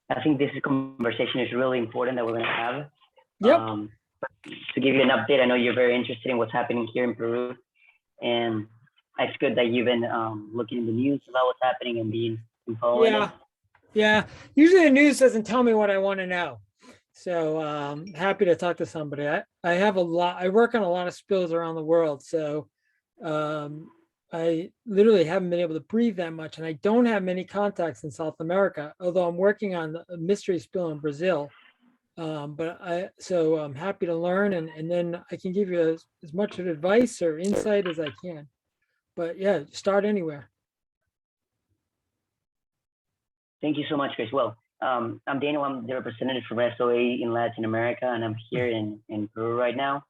I think this conversation is really important that we're going to have. Yep. To give you an update, I know you're very interested in what's happening here in Peru, and it's good that you've been looking in the news about what's happening and being following it. Yeah. Usually the news doesn't tell me what I want to know. So happy to talk to somebody. I work on a lot of spills around the world. So I literally haven't been able to breathe that much. And I don't have many contacts in South America, although I'm working on a mystery spill in Brazil. So I'm happy to learn, and then I can give you as much advice or insight as I can. But yeah, start anywhere. Thank you so much, Chris. Well, I'm Daniel. I'm the representative from SOA in Latin America, and I'm here in Peru right now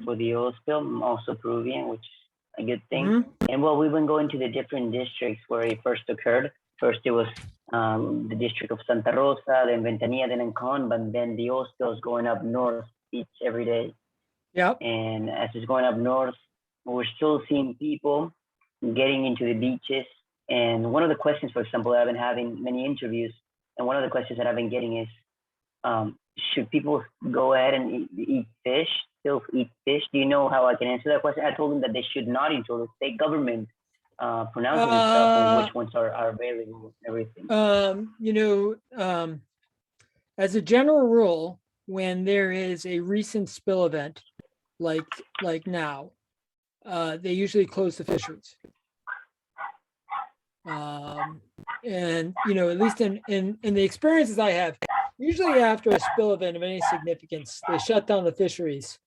for the oil spill. I'm also Peruvian, which is a good thing. And well, we've been going to the different districts where it first occurred. First, it was the district of Santa Rosa, then Ventanilla, then Ancon, but then the oil spill is going up north each every day. Yeah. And as it's going up north, we're still seeing people getting into the beaches. And one of the questions, for example, I've been having many interviews, and one of the questions that I've been getting is, should people go ahead and eat fish, still eat fish? Do you know how I can answer that question? I told them that they should not until the state government pronounces itself on which ones are available and everything. As a general rule, when there is a recent spill event, like now, they usually close the fisheries. And at least in the experiences I have, usually after a spill event of any significance, they shut down the fisheries,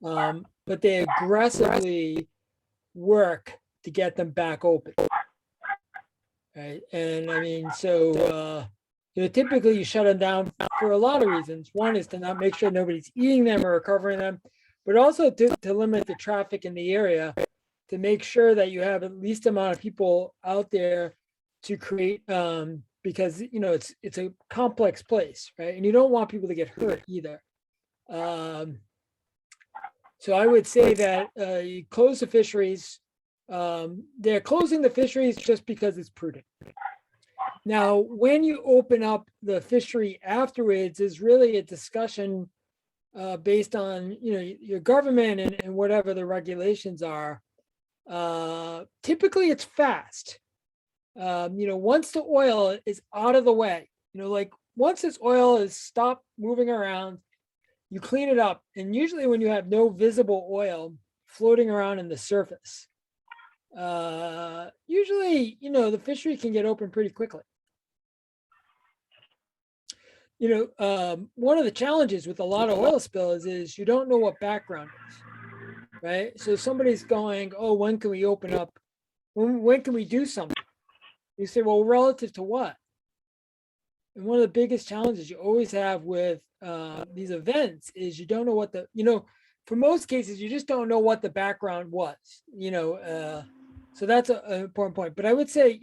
but they aggressively work to get them back open. Right. And I mean, so typically you shut them down for a lot of reasons. One is to not make sure nobody's eating them or recovering them, but also to limit the traffic in the area, to make sure that you have at least amount of people out there to create, because it's a complex place, right? And you don't want people to get hurt either. So I would say that you close the fisheries. They're closing the fisheries just because it's prudent. Now, when you open up the fishery afterwards is really a discussion based on your government and whatever the regulations are. Typically it's fast. Once the oil is out of the way, like once this oil is stopped moving around, you clean it up. And usually when you have no visible oil floating around in the surface, usually, the fishery can get open pretty quickly. One of the challenges with a lot of oil spills is you don't know what background is. Right. So somebody's going, oh, when can we open up? When can we do something? You say, well, relative to what? And one of the biggest challenges you always have with these events is you don't know what for most cases, you just don't know what the background was, so that's an important point. But I would say,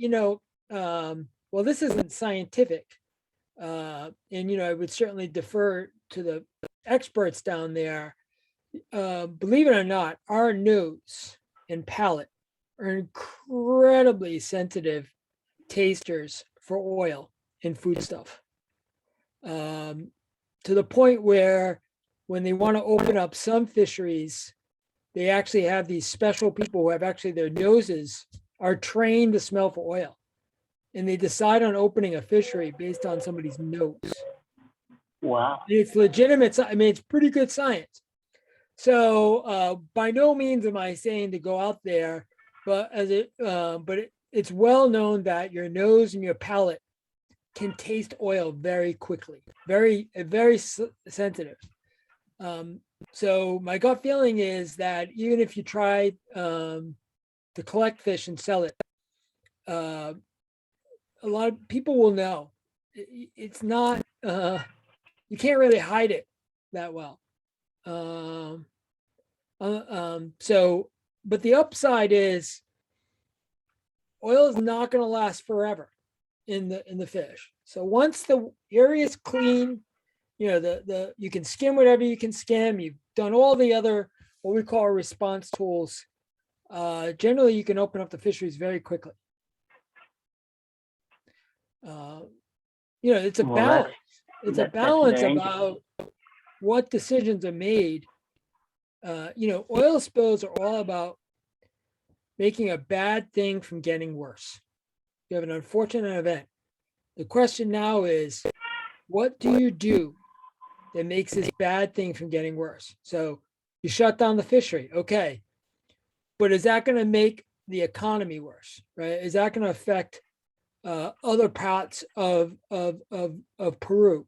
well, this isn't scientific. And, I would certainly defer to the experts down there. Believe it or not, our nose and palate are incredibly sensitive tasters for oil and foodstuff, to the point where when they want to open up some fisheries, they actually have these special people who have actually their noses are trained to smell for oil, and they decide on opening a fishery based on somebody's nose. Wow. It's legitimate. I mean, it's pretty good science. So by no means am I saying to go out there, but it's well known that your nose and your palate can taste oil very quickly, very sensitive. So my gut feeling is that even if you try to collect fish and sell it, a lot of people will know. It's not, you can't really hide it that well. But the upside is oil is not going to last forever in the fish. So once the area is clean, you can skim whatever you can skim. You've done all the other, what we call response tools. Generally you can open up the fisheries very quickly. it's a Well, that's balance. It's a that's balance very interesting. about what decisions are made. Oil spills are all about making a bad thing from getting worse. You have an unfortunate event. The question now is, what do you do that makes this bad thing from getting worse? So you shut down the fishery. Okay. But is that going to make the economy worse? Right? Is that going to affect other parts of Peru?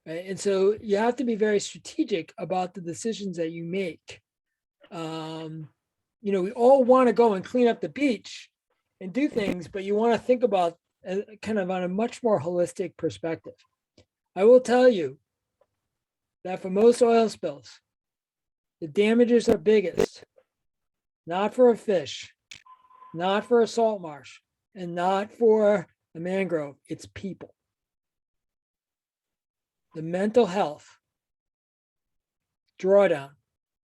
Right? And so you have to be very strategic about the decisions that you make. We all want to go and clean up the beach and do things, but you want to think about kind of on a much more holistic perspective. I will tell you that for most oil spills, the damages are biggest, not for a fish, not for a salt marsh, and not for a mangrove. It's people. The mental health drawdown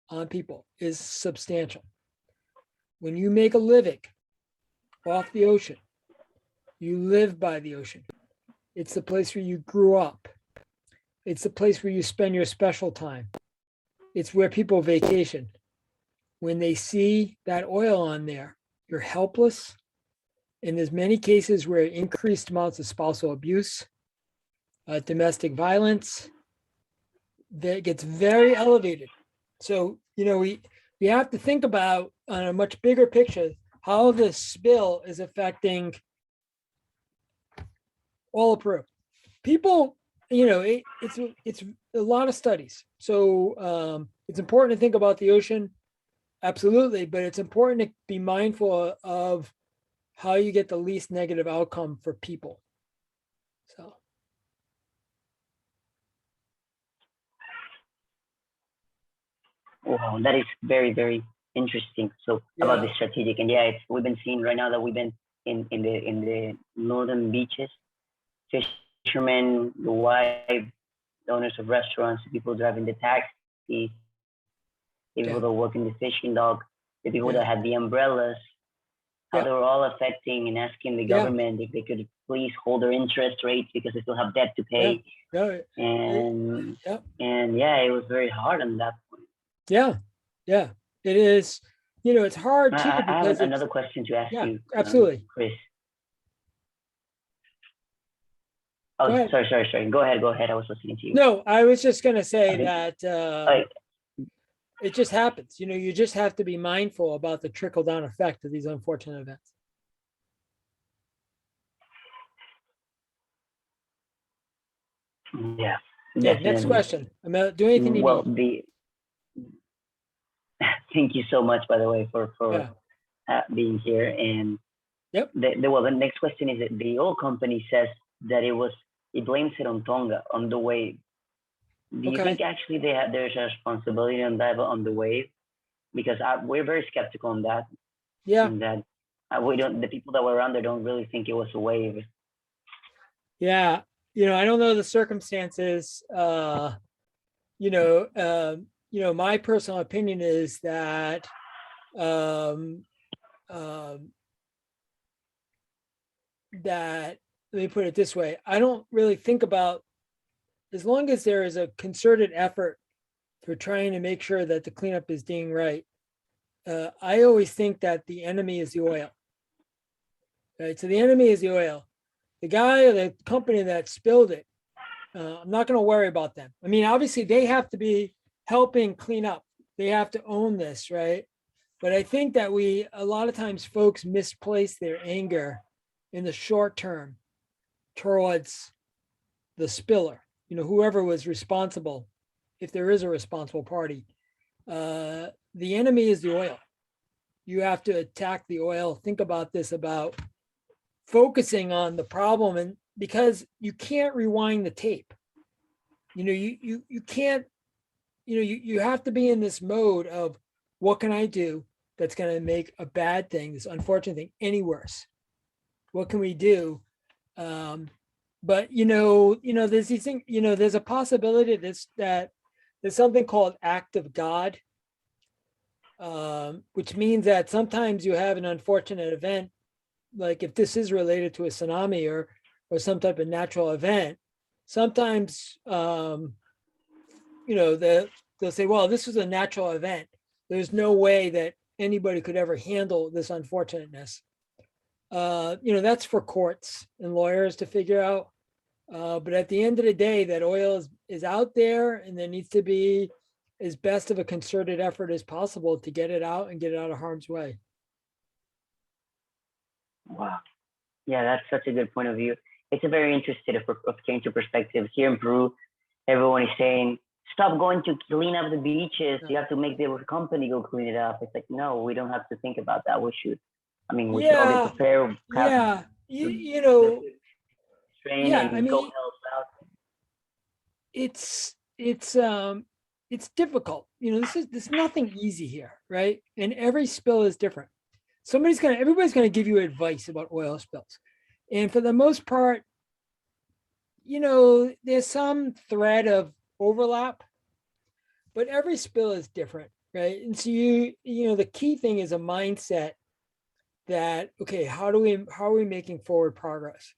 on people is substantial. When you make a living off the ocean, you live by the ocean. It's the place where you grew up. It's the place where you spend your special time. It's where people vacation. When they see that oil on there, you're helpless. And there's many cases where increased amounts of spousal abuse, domestic violence, that gets very elevated. So, we have to think about on a much bigger picture how this spill is affecting all of Peru. People, it's a lot of studies. So it's important to think about the ocean, absolutely, but it's important to be mindful of how you get the least negative outcome for people. So. Wow, that is very, very interesting. So about the Yeah. strategic, and yeah, we've been seeing right now that we've been in the northern beaches, fishermen, the wives, the owners of restaurants, the people driving the taxis, the people Yeah. that work in the fishing dock, the people Yeah. that had the umbrellas, how Yeah. they were all affecting and asking the Yeah. government if they could please hold their interest rates because they still have debt to Yeah. pay. Yeah. And Yeah. and yeah, it was very hard on that point. Yeah. Yeah. It is. It's hard too I have because it's. another question to ask Yeah. you, Absolutely. Chris. Go Oh, ahead. sorry. Go ahead. I was listening to you. No, I was just going to say Okay. that Like, it just happens. You just have to be mindful about the trickle down effect of these unfortunate events. yeah, Okay, next definitely. question. I'm going to do anything you Well, need. the thank you so much, by the way, for Yeah. being here. And Yep. the next question is that the oil company says that it blames it on Tonga on the wave. Do you Okay. think actually there's a responsibility on that on the wave? Because we're very skeptical on that. Yeah. And that we don't the people that were around there don't really think it was a wave. Yeah. I don't know the circumstances. My personal opinion is that um, um, that let me put it this way. I don't really think about, as long as there is a concerted effort for trying to make sure that the cleanup is being right. I always think that the enemy is the oil. Right. So the enemy is the oil. The guy or the company that spilled it, I'm not going to worry about them. I mean, obviously they have to be helping clean up. They have to own this, right? But I think that a lot of times folks misplace their anger in the short term towards the spiller, whoever was responsible, if there is a responsible party. The enemy is the oil. You have to attack the oil. Think about this, about focusing on the problem, and because you can't rewind the tape. You can't, you have to be in this mode of, what can I do that's going to make a bad thing, this unfortunate thing, any worse? What can we do? But there's these things, there's a possibility that there's something called act of God, which means that sometimes you have an unfortunate event, like if this is related to a tsunami or some type of natural event, sometimes, they'll say, well, this was a natural event. There's no way that anybody could ever handle this unfortunateness. That's for courts and lawyers to figure out. But at the end of the day, that oil is out there, and there needs to be as best of a concerted effort as possible to get it out and get it out of harm's way. Wow. Yeah, that's such a good point of view. It's a very interesting of change of perspective. Here in Peru, everyone is saying, stop going to clean up the beaches. You have to make the company go clean it up. It's like, no, we don't have to think about that. We should all be prepared. Yeah. Train and go help out. It's difficult. There's nothing easy here, right? And every spill is different. Everybody's gonna give you advice about oil spills. And for the most part, there's some thread of overlap, but every spill is different, right? And so the key thing is a mindset that, okay, how are we making forward progress?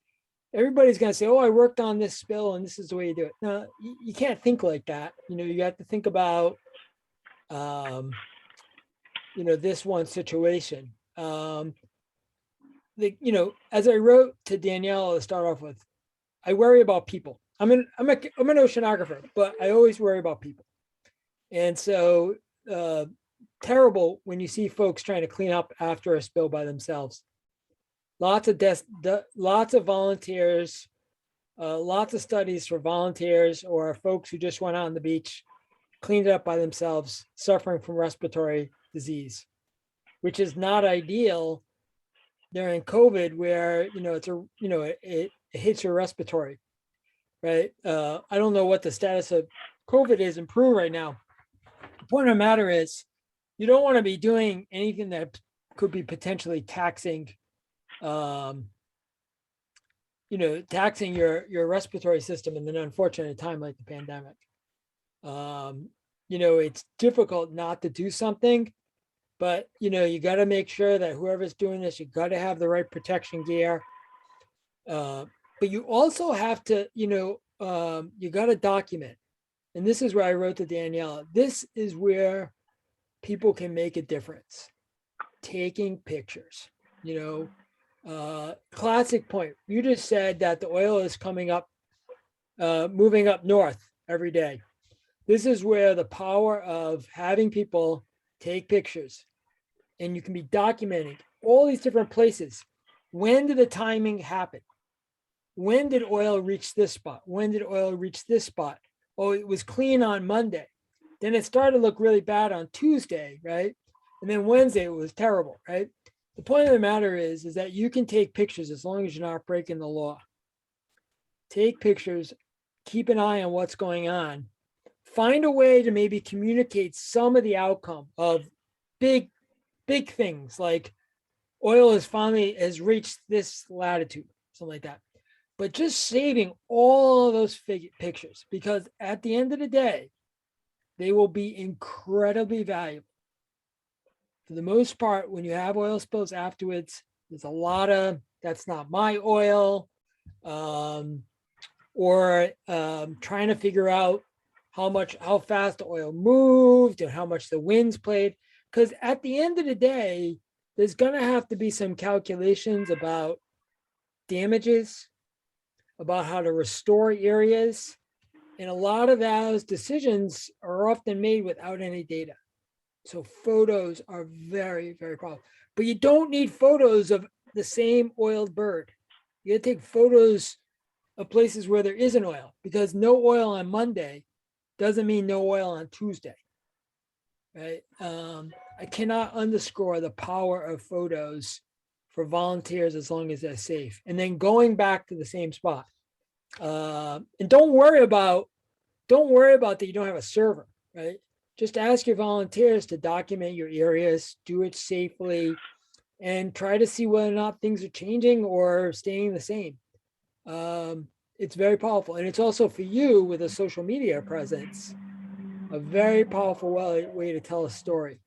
Everybody's going to say, oh, I worked on this spill and this is the way you do it. No, you can't think like that. You have to think about, this one situation. As I wrote to Danielle to start off with, I worry about people. I'm an oceanographer, but I always worry about people. And so terrible when you see folks trying to clean up after a spill by themselves. Lots of volunteers, lots of studies for volunteers or folks who just went out on the beach, cleaned it up by themselves, suffering from respiratory disease, which is not ideal during COVID, where it hits your respiratory, right? I don't know what the status of COVID is in Peru right now. The point of the matter is, you don't want to be doing anything that could be potentially taxing taxing your respiratory system in an unfortunate time like the pandemic. It's difficult not to do something, but you got to make sure that whoever's doing this, you got to have the right protection gear. But you also have to, you got to document. And this is where I wrote to Daniela. This is where people can make a difference. Taking pictures, classic point. You just said that the oil is coming up, moving up north every day. This is where the power of having people take pictures, and you can be documenting all these different places. When did the timing happen? When did oil reach this spot? When did oil reach this spot? Oh, it was clean on Monday. Then it started to look really bad on Tuesday, right? And then Wednesday it was terrible, right? The point of the matter is that you can take pictures as long as you're not breaking the law. Take pictures, keep an eye on what's going on. Find a way to maybe communicate some of the outcome of big things like oil has reached this latitude, something like that. But just saving all of those pictures, because at the end of the day, they will be incredibly valuable. For the most part, when you have oil spills afterwards, there's a lot of, that's not my oil, or trying to figure out how fast the oil moved and how much the winds played. Because at the end of the day, there's going to have to be some calculations about damages, about how to restore areas. And a lot of those decisions are often made without any data. So photos are very, very powerful. But you don't need photos of the same oiled bird. You gotta take photos of places where there isn't oil, because no oil on Monday doesn't mean no oil on Tuesday, right? I cannot underscore the power of photos for volunteers as long as they're safe. And then going back to the same spot. And don't worry about that you don't have a server, right? Just ask your volunteers to document your areas, do it safely, and try to see whether or not things are changing or staying the same. It's very powerful. And it's also, for you with a social media presence, a very powerful way to tell a story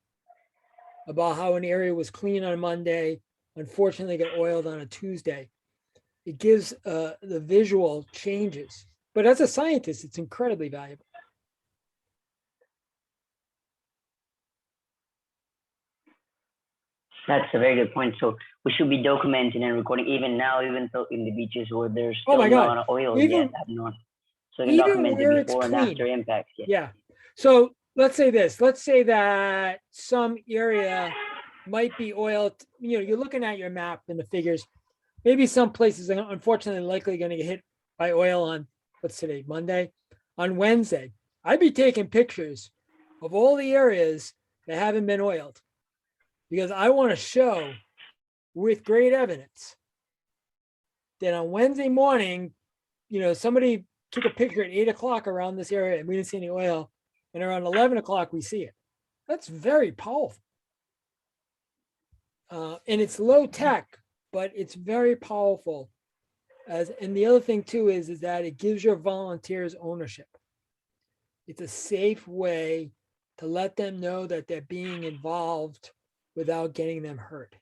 about how an area was clean on Monday, unfortunately got oiled on a Tuesday. it gives the visual changes. But as a scientist, it's incredibly valuable. That's a very good point. So we should be documenting and recording even now, even though in the beaches where there's Oh still my God. not oil Even yet, have not. So we can even document the where it's before and clean. after impacts. Yeah. Yeah. So let's say this. Let's say that some area might be oiled. You know, you're looking at your map and the figures. Maybe some places are unfortunately likely going to get hit by oil on what's today, Monday, on Wednesday. I'd be taking pictures of all the areas that haven't been oiled because I want to show with great evidence that on Wednesday morning, you know, somebody took a picture at 8 o'clock around this area and we didn't see any oil. And around 11 o'clock, we see it. That's very powerful. And it's low tech, but it's very powerful. And the other thing too is that it gives your volunteers ownership. It's a safe way to let them know that they're being involved without getting them hurt.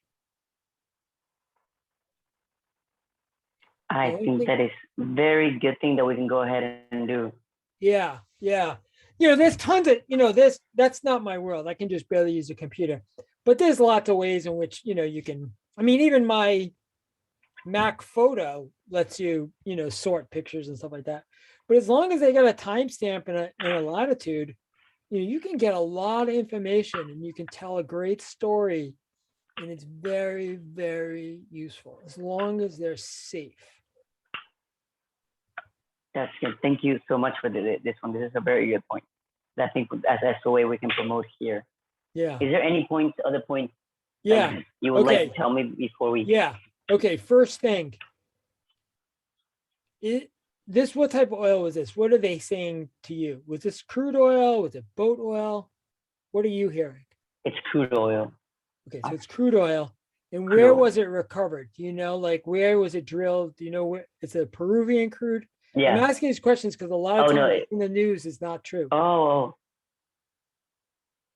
I think that is very good thing that we can go ahead and do. Yeah, yeah. You know, there's tons of, you know, that's not my world. I can just barely use a computer. But there's lots of ways in which, you know, you can, I mean, even my Mac photo lets you, you know, sort pictures and stuff like that. But as long as they got a timestamp and a latitude, you know, you can get a lot of information and you can tell a great story. And it's very, very useful as long as they're safe. That's good. Thank you so much for this one. This is a very good point. I think that's the way we can promote here. Yeah. Is there any points, other points Yeah. you would like to tell me before we? Yeah. Okay. First thing. What type of oil was this? What are they saying to you? Was this crude oil? Was it boat oil? What are you hearing? It's crude oil. Okay, so it's crude oil. And where was it recovered? Do you know, like, where was it drilled? Do you know where? It's a Peruvian crude? Yeah. I'm asking these questions because a lot of times in the news is not true. Oh,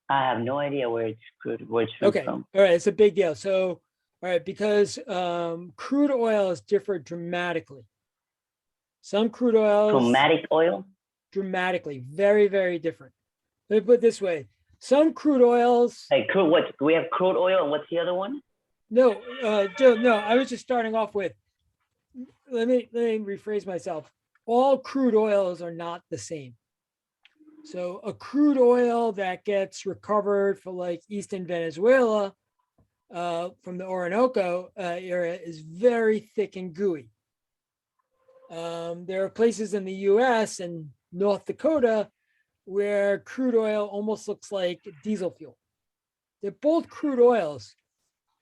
I have no idea where it's crude, where it's from. All right, it's a big deal. So, all right, because crude oils differ dramatically. Some crude oils. Dramatic oil? Dramatically, very, very different. Let me put it this way. Some crude oils. Hey, crude, what? Do we have crude oil and what's the other one? No, Joe, no, I was just starting off with, let me rephrase myself. All crude oils are not the same. So a crude oil that gets recovered for like Eastern Venezuela from the Orinoco area is very thick and gooey. There are places in the US and North Dakota where crude oil almost looks like diesel fuel. They're both crude oils,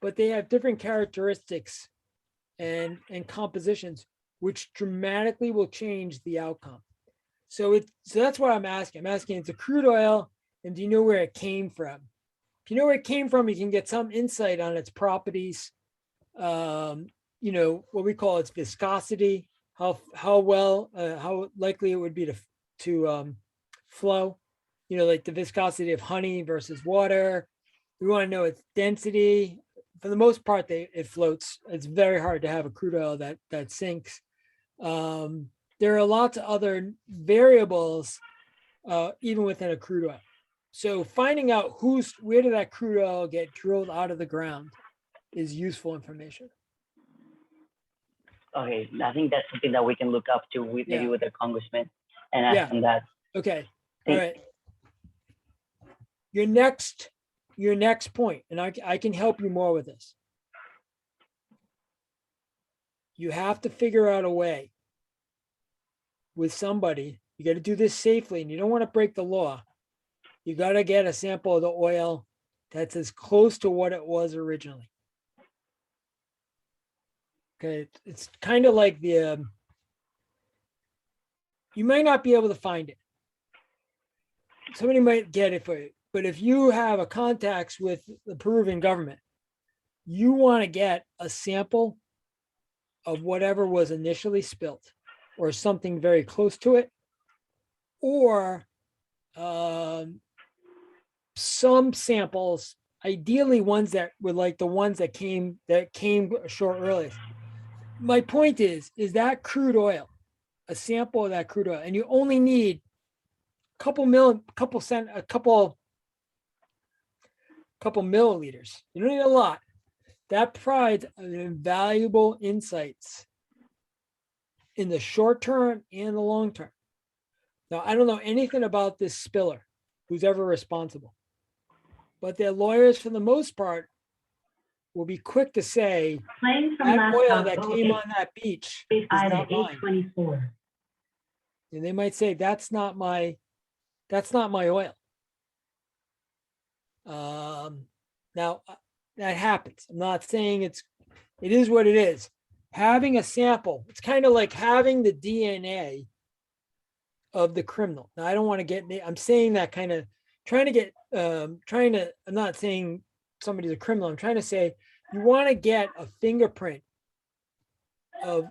but they have different characteristics and compositions, which dramatically will change the outcome. So that's what I'm asking. I'm asking, it's a crude oil, and do you know where it came from? If you know where it came from, you can get some insight on its properties. You know, what we call its viscosity, how likely it would be to flow. You know, like the viscosity of honey versus water. We want to know its density. For the most part, it floats. It's very hard to have a crude oil that sinks. There are lots of other variables, even within a crude oil. So finding out where did that crude oil get drilled out of the ground is useful information. Okay, I think that's something that we can look up to maybe with a congressman and ask them that. Okay, all right. Your next point, and I can help you more with this. You have to figure out a way with somebody. You got to do this safely, and you don't want to break the law. You got to get a sample of the oil that's as close to what it was originally. Okay, it's kind of like you might not be able to find it. Somebody might get it for you, but if you have a contacts with the Peruvian government, you want to get a sample of whatever was initially spilt, or something very close to it, or some samples, ideally ones that were like the ones that came a short earlier. my point is that crude oil, a sample of that crude oil, and you only need a couple milliliters. You don't need a lot. That provides invaluable insights in the short term and the long term. Now, I don't know anything about this spiller, who's ever responsible, but their lawyers, for the most part, will be quick to say that oil that came on that beach is not mine. And they might say, that's not my oil. Now that happens. I'm not saying it is what it is. Having a sample, it's kind of like having the DNA of the criminal. Now, I don't want to get, I'm saying that kind of I'm not saying somebody's a criminal. I'm trying to say you want to get a fingerprint of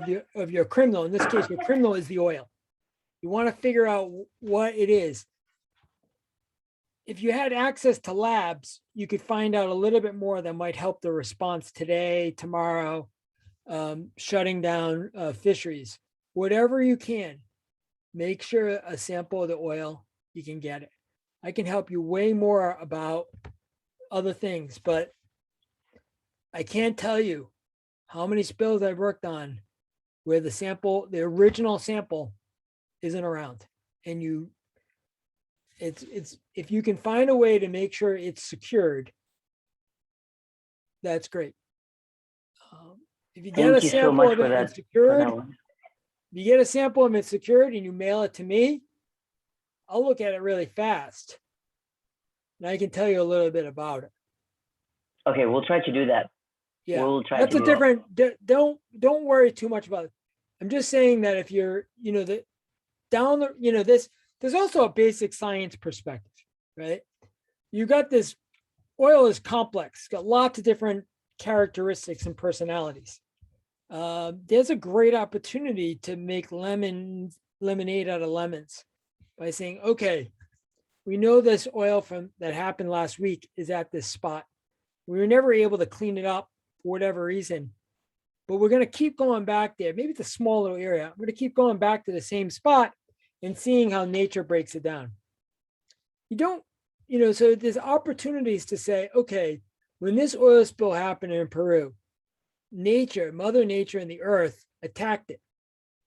your criminal. In this case, your criminal is the oil. You want to figure out what it is. If you had access to labs, you could find out a little bit more that might help the response today, tomorrow, shutting down fisheries. Whatever you can, make sure a sample of the oil, you can get it. I can help you way more about other things, but I can't tell you how many spills I've worked on where the original sample isn't around. And it's if you can find a way to make sure it's secured, that's great. If you get a sample of it and secured, if you get a sample of it secured and you mail it to me, I'll look at it really fast, and I can tell you a little bit about it. Okay, we'll try to do that. Yeah, we'll try that's to a different. Don't worry too much about it. I'm just saying that if you're, there's also a basic science perspective, right? You got this oil is complex, it's got lots of different characteristics and personalities. There's a great opportunity to make lemonade out of lemons by saying, okay, we know this oil that happened last week is at this spot. We were never able to clean it up for whatever reason, but we're going to keep going back there. Maybe it's a small little area. I'm going to keep going back to the same spot and seeing how nature breaks it down. So there's opportunities to say, okay, when this oil spill happened in Peru, Mother Nature and the earth attacked it.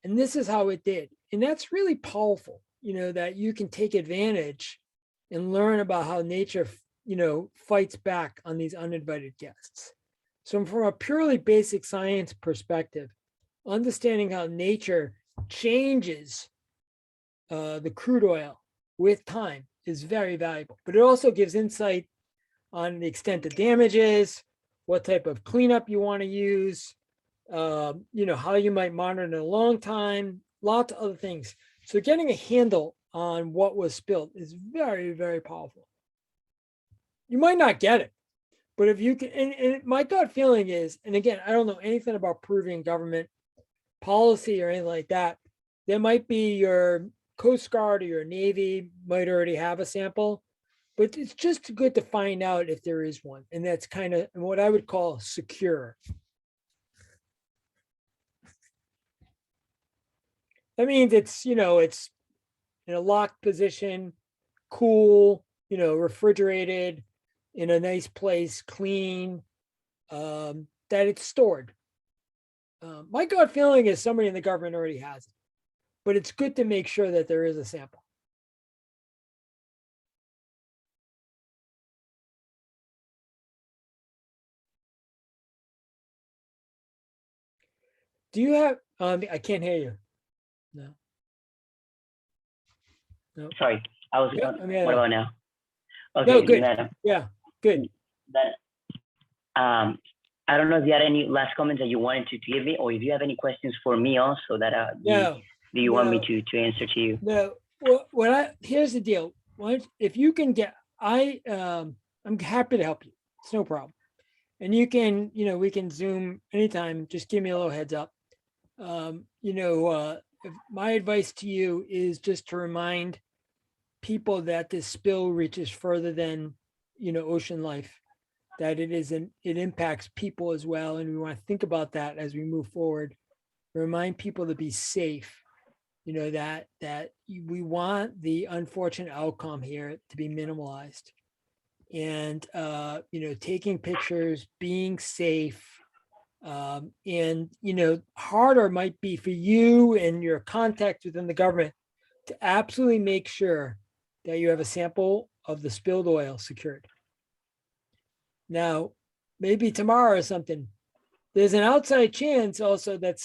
And this is how it did. And that's really powerful, that you can take advantage and learn about how nature, fights back on these uninvited guests. So from a purely basic science perspective, understanding how nature changes the crude oil with time is very valuable, but it also gives insight on the extent of damages, what type of cleanup you want to use, how you might monitor it in a long time, lots of other things. So getting a handle on what was spilled is very, very powerful. You might not get it, but if you can, and my gut feeling is, and again, I don't know anything about Peruvian government policy or anything like that. There might be your Coast Guard or your Navy might already have a sample, but it's just good to find out if there is one. And that's kind of what I would call secure. That means it's in a locked position, cool, refrigerated, in a nice place, clean, that it's stored. My gut feeling is somebody in the government already has it, but it's good to make sure that there is a sample. Do you have, I can't hear you. No. Sorry, I was, what about now? Okay, no, good. Yeah, good. I don't know if you had any last comments that you wanted to give me, or if you have any questions for me also that you want me to answer to you. No, well, here's the deal. If you can get, I'm happy to help you. It's no problem. And you can, we can Zoom anytime. Just give me a little heads up. My advice to you is just to remind people that this spill reaches further than, ocean life. that it impacts people as well. And we want to think about that as we move forward. Remind people to be safe, that we want the unfortunate outcome here to be minimalized. And, taking pictures, being safe, and, harder might be for you and your contacts within the government to absolutely make sure that you have a sample of the spilled oil secured. Now, maybe tomorrow or something, there's an outside chance also that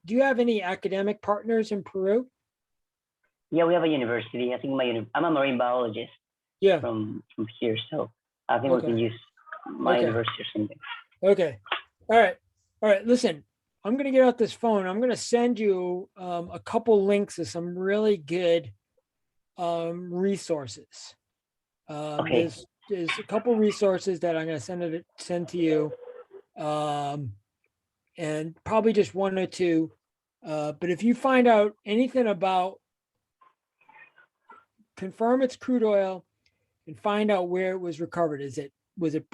do you have any academic partners in Peru? Yeah, we have a university. I think I'm a marine biologist Yeah. from here, so I think we Okay. can use my Okay. university or something. Okay. All right. All right. Listen, I'm going to get out this phone. I'm going to send you a couple links to some really good resources. Okay. There's a couple resources that I'm going to send to you, and probably just one or two. But if you find out anything about, confirm it's crude oil, and find out where it was recovered. Was it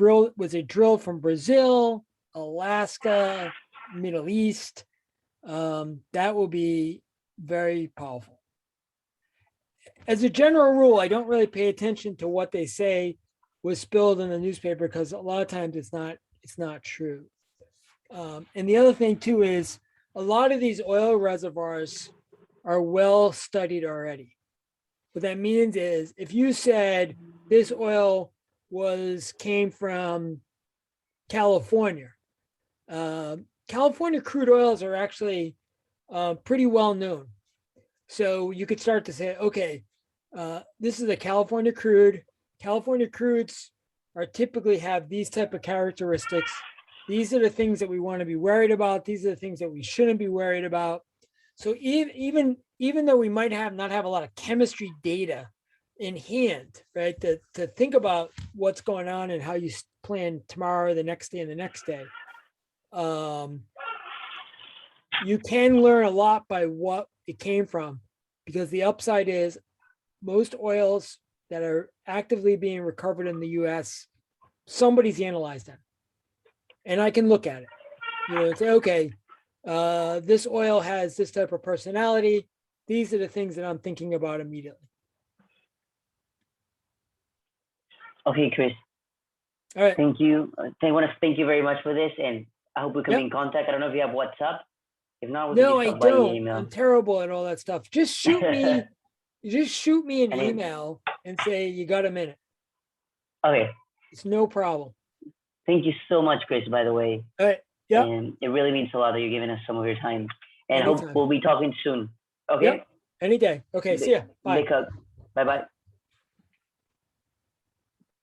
drilled from Brazil, Alaska, Middle East? That will be very powerful. As a general rule, I don't really pay attention to what they say was spilled in the newspaper because a lot of times it's not true. And the other thing too is a lot of these oil reservoirs are well studied already. What that means is if you said this oil came from California, California crude oils are actually pretty well known. So you could start to say, okay, this is a California crude. California crudes are typically have these type of characteristics. These are the things that we want to be worried about. These are the things that we shouldn't be worried about. So even though we might not have a lot of chemistry data in hand, right, to think about what's going on and how you plan tomorrow, the next day, and the next day, you can learn a lot by what it came from, because the upside is most oils that are actively being recovered in the U.S., somebody's analyzed them, and I can look at it, and say, okay, this oil has this type of personality. These are the things that I'm thinking about immediately. Okay, Chris. All right. Thank you. I want to thank you very much for this, and I hope we can be Yep. in contact. I don't know if you have WhatsApp. If not, we can No, just I talk by don't. email. I'm terrible at all that stuff. Just shoot me an And then, email and say you got a minute. okay. It's no problem. Thank you so much, Chris, by the way. All right. Yep. And it really means a lot that you're giving us some of your time. And hope Anytime. we'll be talking soon. Okay? Yep. Any day. Okay. See ya. Bye. Bye bye.